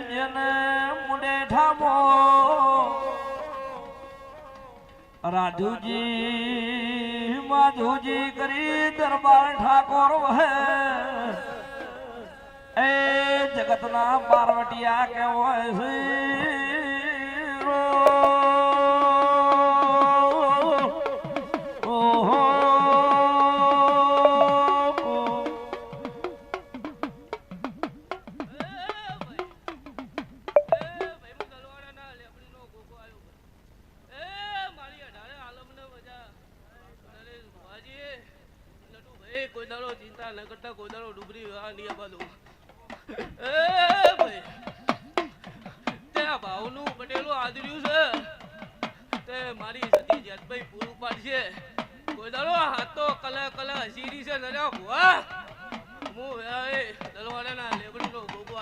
જેને મુંડે ઠામો રાધુજી માધુજી કરી દરબાર ઠાકોર વહે એ જગતના પાર્વટિયા કહેવાય છે કોઈ દાડો ચિંતા ન કરતા કોઈ દાડો ડુબરી ની બાજુ એ ભાઈ ત્યાં ભાવનું પટેલું આદર્યું છે તે મારી સતી જેતભાઈ પૂરું પાડશે કોઈ દાડો હાથો કલા કલા હસીરી છે નર્યા ભુવા હું એ દલવાડાના લેબડીનો ગોગો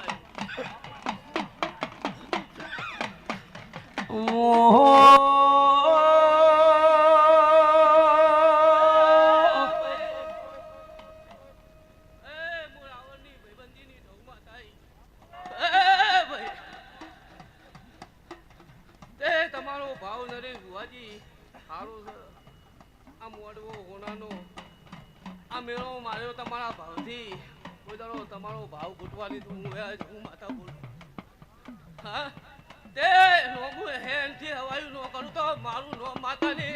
આવ્યો માર્યો તમારા ભાવથી કોઈ દાડો તમારો ભાવ ગોઠવાની તો હું માતા બોલું હા તે નોમું હેનથી હવાયું નો કરું તો મારું નો માતાની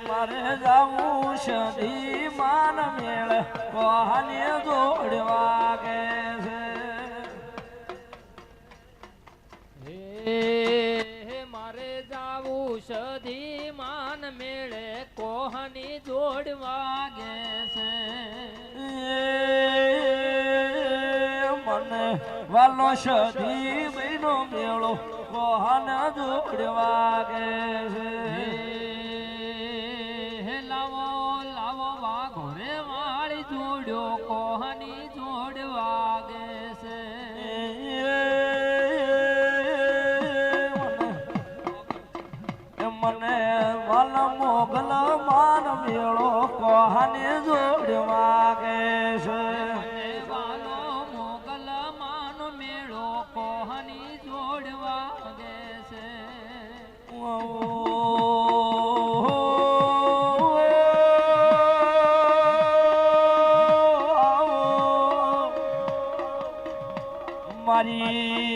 મારે જાવું સદી માન મેળ કોહાને જોડવા કે સધી માન મેળે કોહની જોડવા ગે છે મને વાલો સધી બહેનો મેળો કોહન જોડવા ગે છે લાવો લાવો વાઘોરે વાળી જોડ્યો કોહની જોડવા ગે છે મને વાલ મોગલ માન મેળો કોહાને જોડવા કે છે વાલો મોગલ માન મેળો કોહની જોડવા ગે છે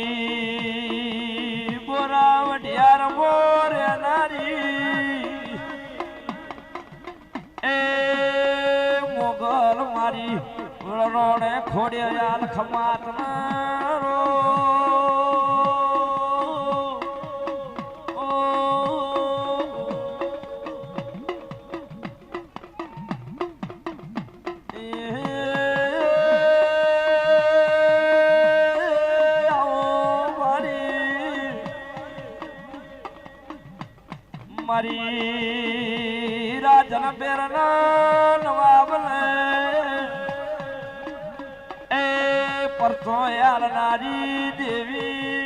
મારી બોરાવટિયાર મોરે નારી એ મોગલ મારી રોડે ખોડ્યા ખમાત રો મારી રાજન બેરના નવાબલે એ પરતો યાર નારી દેવી